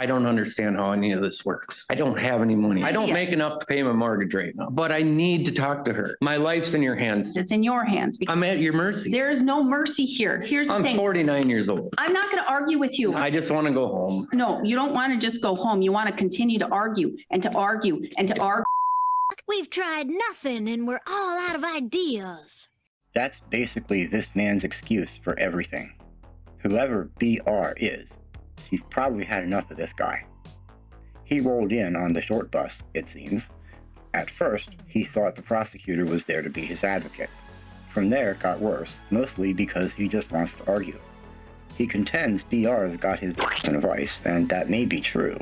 I don't understand how any of this works. I don't have any money. I don't make enough to pay my mortgage right now, but I need to talk to her. My life's in your hands. It's in your hands. I'm at your mercy. There is no mercy here. Here's the I'm thing. 49 years old. I'm not going to argue with you. I just want to go home. No, you don't want to just go home. You want to continue to argue and to argue and to argue. We've tried nothing and we're all out of ideas. That's basically this man's excuse for everything. Whoever BR is, he's probably had enough of this guy. He rolled in on the short bus, it seems. At first, he thought the prosecutor was there to be his advocate. From there, it got worse, mostly because he just wants to argue. He contends BR's got his in a vice, and that may be true,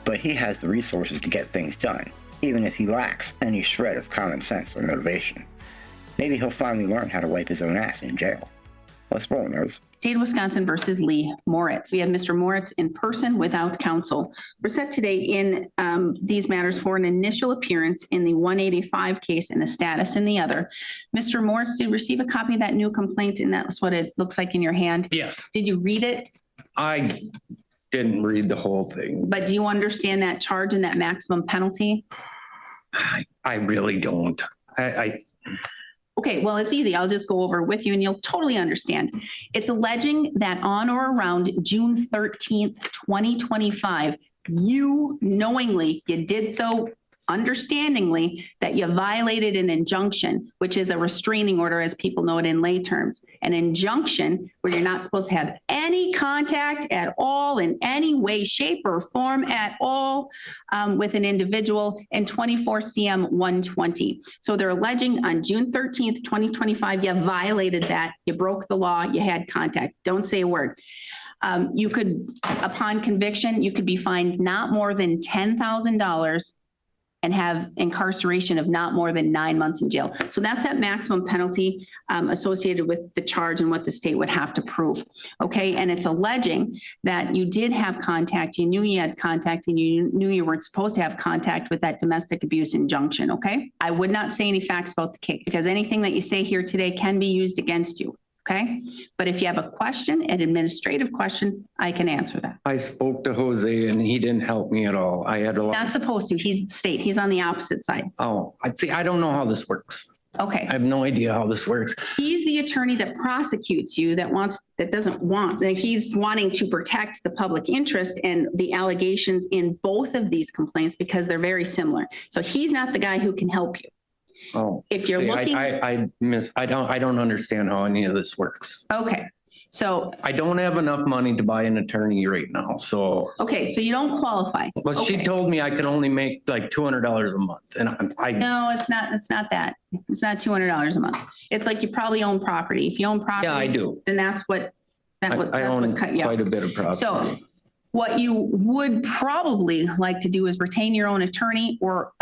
but he has the resources to get things done, even if he lacks any shred of common sense or motivation. Maybe he'll finally learn how to wipe his own ass in jail. Let's roll, nerds. State of Wisconsin versus Lee Moritz. We have Mr. Moritz in person without counsel. We're set today in these matters for an initial appearance in the 185 case and a status in the other. Mr. Moritz, did you receive a copy of that new complaint? And that's what it looks like in your hand? Yes. Did you read it? I didn't read the whole thing. But do you understand that charge and that maximum penalty? I really don't. Okay, well, it's easy. I'll just go over it with you and you'll totally understand. It's alleging that on or around June 13th, 2025, you knowingly, you did so understandingly, that you violated an injunction, which is a restraining order, as people know it in lay terms. An injunction where you're not supposed to have any contact at all in any way, shape, or form at all with an individual in 24 CM 120. So they're alleging on June 13th, 2025, you violated that, you broke the law, you had contact. Don't say a word. You could, upon conviction, you could be fined not more than $10,000 and have incarceration of not more than 9 months in jail. So that's that maximum penalty associated with the charge and what the state would have to prove. Okay, and it's alleging that you did have contact, you knew you had contact, and you knew you weren't supposed to have contact with that domestic abuse injunction, okay? I would not say any facts about the case because anything that you say here today can be used against you. Okay, but if you have a question, an administrative question, I can answer that. I spoke to Jose and he didn't help me at all. I had a lot. Not supposed to. He's state. He's on the opposite side. Oh, I see. I don't know how this works. Okay. I have no idea how this works. He's the attorney that prosecutes you, that he's wanting to protect the public interest and the allegations in both of these complaints because they're very similar. So he's not the guy who can help you. Oh, if you're looking, I don't understand how any of this works. Okay. So I don't have enough money to buy an attorney right now. So okay, so you don't qualify. But okay. She told me I can only make like $200 a month, and no, it's not. It's not that. It's not $200 a month. It's like you probably own property. If you own property, yeah, I do. Then that's what I own quite a bit of property. So what you would probably like to do is retain your own attorney or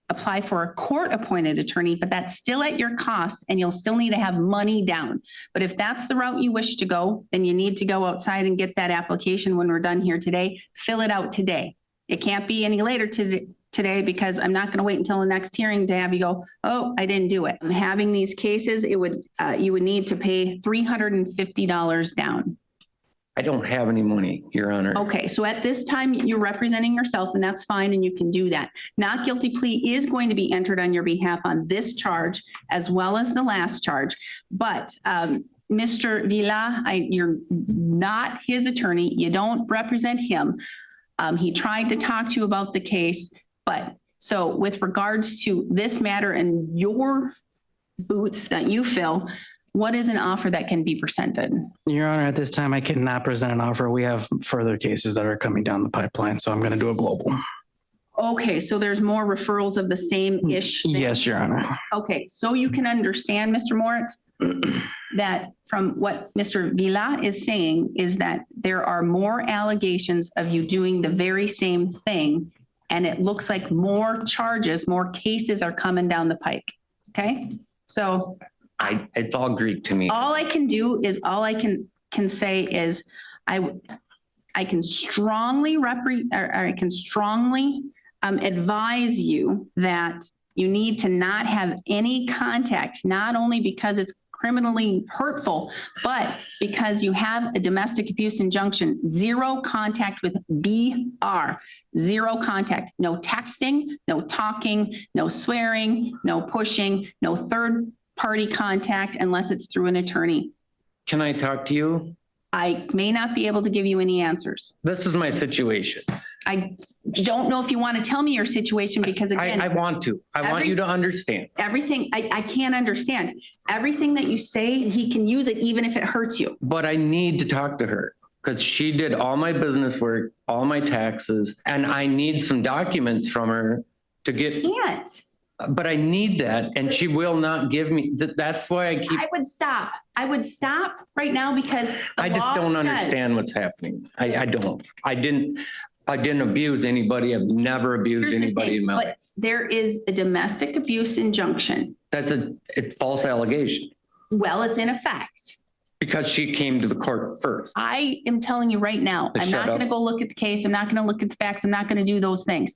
apply for a court-appointed attorney, but that's still at your cost and you'll still need to have money down. But if that's the route you wish to go, then you need to go outside and get that application when we're done here today. Fill it out today. It can't be any later today because I'm not going to wait until the next hearing to have you go, oh, I didn't do it. Having these cases, you would need to pay $350 down. I don't have any money, Your Honor. Okay, so at this time, you're representing yourself, and that's fine, and you can do that. Not guilty plea is going to be entered on your behalf on this charge, as well as the last charge. But Mr. Villa, you're not his attorney. You don't represent him. He tried to talk to you about the case, but so with regards to this matter and your boots that you fill, what is an offer that can be presented? Your Honor, at this time, I cannot present an offer. We have further cases that are coming down the pipeline, so I'm going to do a global. Okay, so there's more referrals of the same-ish thing? Yes, Your Honor. Okay, so you can understand, Mr. Moritz, that from what Mr. Villa is saying is that there are more allegations of you doing the very same thing, and it looks like more charges, more cases are coming down the pike, okay? So it's all Greek to me. all I can do is, all I can say is I can strongly advise you that you need to not have any contact, not only because it's criminally hurtful, but because you have a domestic abuse injunction, zero contact with BR, zero contact, no texting, no talking, no swearing, no pushing, no third party contact unless it's through an attorney. Can I talk to you? I may not be able to give you any answers. This is my situation. I don't know if you want to tell me your situation because again, I want to. I want you to understand. everything, I can't understand. Everything that you say, he can use it even if it hurts you. But I need to talk to her because she did all my business work, all my taxes, and I need some documents from her to get, Can't. but I need that and she will not give me, that's why I keep, I would stop. I would stop right now because the I just law don't says- understand what's happening. I don't. I didn't abuse anybody. I've never abused Here's the anybody thing, in my but life. there is a domestic abuse injunction. That's it's false allegation Well, it's in effect. because she came to the court first. I am telling you right now, I'm Shut not going to up. go look at the case. I'm not going to look at the facts. I'm not going to do those things.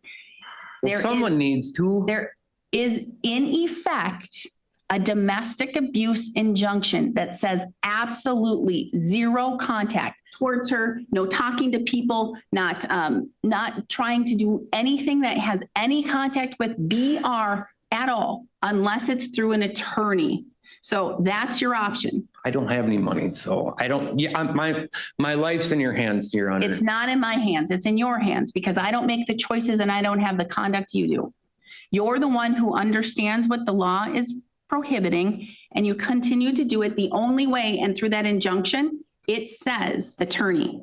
Well, There someone is- needs to. There is in effect a domestic abuse injunction that says absolutely zero contact towards her, no talking to people, not trying to do anything that has any contact with BR at all, unless it's through an attorney. So that's your option. I don't have any money, so I don't. Yeah, my life's in your hands, Your Honor. It's not in my hands. It's in your hands because I don't make the choices and I don't have the conduct you do. You're the one who understands what the law is prohibiting and you continue to do it the only way. And through that injunction, it says attorney.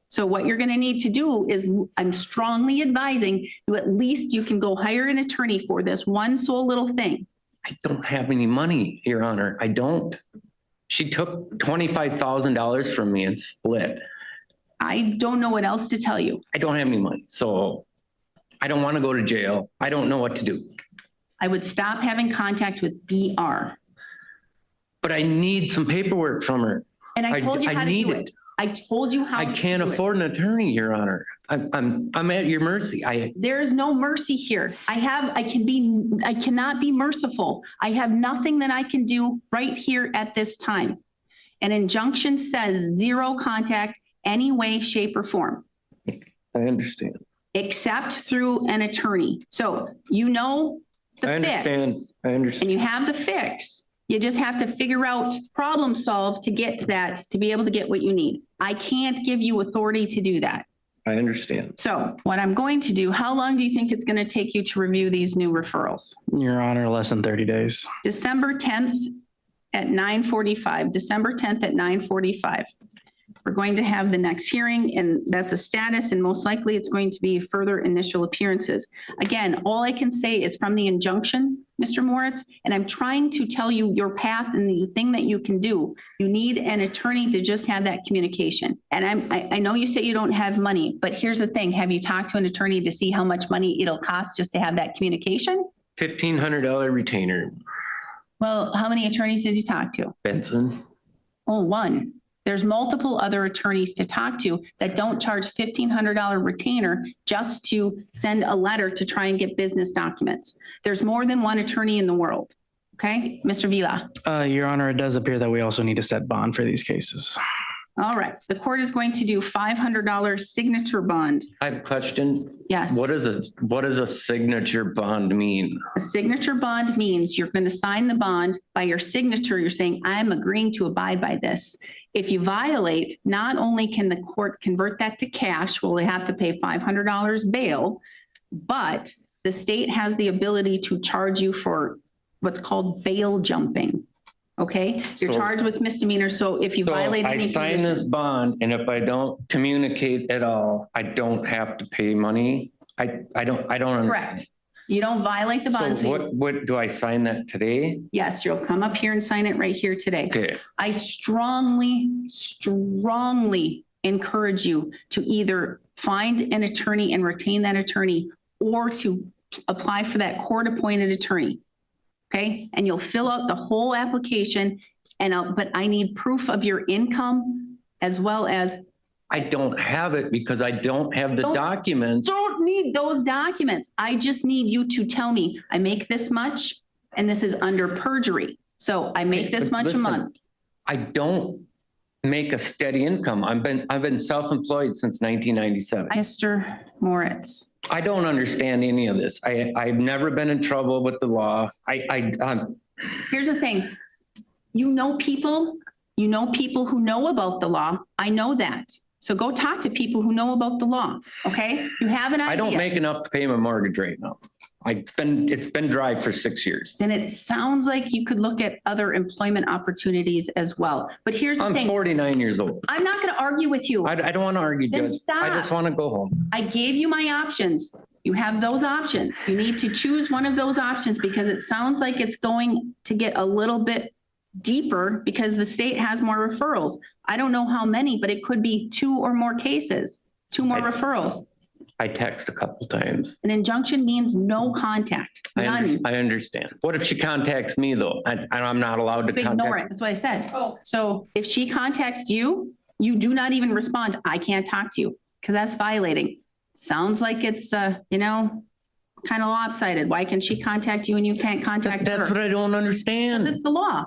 So what you're going to need to do is I'm strongly advising you at least you can go hire an attorney for this one sole little thing. I don't have any money, Your Honor. I don't. She took $25,000 from me and split. I don't know what else to tell you. I don't have any money, so I don't want to go to jail. I don't know what to do. I would stop having contact with BR. But I need some paperwork from her. And I told you I how to need do it. it. I told you how. I to can't do it. afford an attorney, Your Honor. I'm at your mercy. There is no mercy here. I cannot be merciful. I have nothing that I can do right here at this time. An injunction says zero contact any way, shape or form, I understand. except through an attorney. So you know I the understand. fix I understand. and you have the fix. You just have to figure out, problem solve to get to that, to be able to get what you need. I can't give you authority to do that. I understand. So what I'm going to do, how long do you think it's going to take you to review these new referrals? Your Honor, less than 30 days. December 10th at 9:45, December 10th at 9:45. We're going to have the next hearing and that's a status and most likely it's going to be further initial appearances. Again, all I can say is from the injunction, Mr. Moritz, and I'm trying to tell you your path and the thing that you can do. You need an attorney to just have that communication. And I know you say you don't have money, but here's the thing. Have you talked to an attorney to see how much money it'll cost just to have that communication? $1,500 retainer, Well, how many attorneys did you talk to? Benson. Oh, one. There's multiple other attorneys to talk to that don't charge $1,500 retainer just to send a letter to try and get business documents. There's more than one attorney in the world. Okay, Mr. Vila. Your Honor, it does appear that we also need to set bond for these cases. All right, the court is going to do $500 signature bond. I have a question. Yes. What does a signature bond mean? A signature bond means you're going to sign the bond by your signature. You're saying, I'm agreeing to abide by this. If you violate, not only can the court convert that to cash, well, they have to pay $500 bail, but the state has the ability to charge you for what's called bail jumping. Okay, you're So- charged with misdemeanor. So if you So violate I any sign this condition, bond and if I don't communicate at all, I don't have to pay money. I don't understand. correct. You don't violate the bond. So what do I sign that today? Yes, you'll come up here and sign it right here today. Okay. I strongly encourage you to either find an attorney and retain that attorney or to apply for that court-appointed attorney. Okay, and you'll fill out the whole application but I need proof of your income as well as. I don't have it because I don't have the Don't- documents. Don't need those documents. I just need you to tell me, I make this much and this is under perjury. So I make this But much a listen, month. I don't make a steady income. I've been self-employed since 1997. Mr. Moritz, I don't understand any of this. I've never been in trouble with the law. here's the thing. You know people who know about the law. I know that. So go talk to people who know about the law, okay? You have an idea. I don't make enough to pay my mortgage right now. It's been dry for 6 years. Then it sounds like you could look at other employment opportunities as well. But here's the I'm thing. 49 years old. I'm not going to argue with you. I don't want to argue, Then Judge. stop. I just want to go home. I gave you my options. You have those options. You need to choose one of those options because it sounds like it's going to get a little bit deeper because the state has more referrals. I don't know how many, but it could be 2 or more cases, 2 more referrals. I text a couple times. An injunction means no contact, none. I understand. What if she contacts me though? And I'm not allowed to Ignore it. contact? That's what I said. Oh. So if she contacts you, you do not even respond. I can't talk to you because that's violating. Sounds like it's, kind of lopsided. Why can she contact you and you can't contact her? That's what I don't understand. It's the law.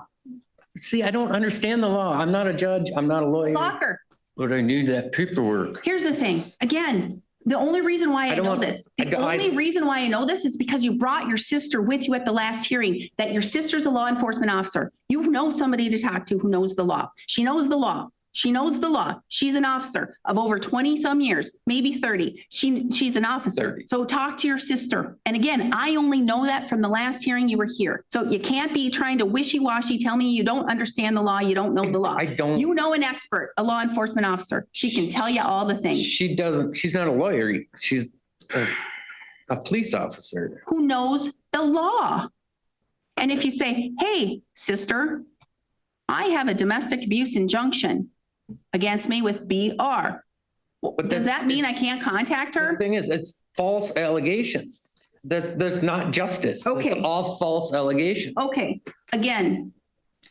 See, I don't understand the law. I'm not a judge. I'm not a lawyer. Locker. But I need that paperwork. Here's the thing. Again, the only reason why I don't know want- this, I the don't- only reason why I know this is because you brought your sister with you at the last hearing, that your sister's a law enforcement officer. You know somebody to talk to who knows the law. She knows the law. She knows the law. She's an officer of over 20 some years, maybe 30. She's an officer. 30. So talk to your sister. And again, I only know that from the last hearing you were here. So you can't be trying to wishy-washy, tell me you don't understand the law, you don't know the law. I don't. You know an expert, a law enforcement officer. She can tell you all the things. She doesn't. She's not a lawyer. She's a police officer. Who knows the law. And if you say, hey, sister, I have a domestic abuse injunction against me with BR. But Does that mean I can't contact The her? thing is, it's false allegations. That's not justice. Okay. It's all false allegations. Okay, again,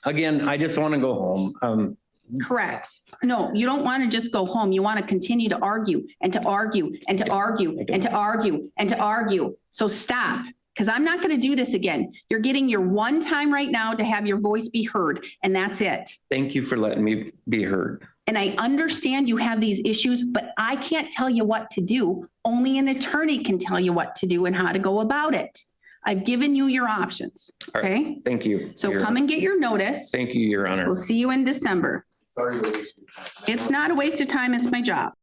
Again, I just want to go home. correct. No, you don't want to just go home. You want to continue to argue and to argue and to argue and to argue and to argue. So stop, because I'm not going to do this again. You're getting your one time right now to have your voice be heard, and that's it. Thank you for letting me be heard. And I understand you have these issues, but I can't tell you what to do. Only an attorney can tell you what to do and how to go about it. I've given you your options, All right. okay? Thank you. So Your come Honor. and get your notice. Thank you, Your Honor. We'll see you in December. Sorry to waste your time. It's not a waste of time, it's my job.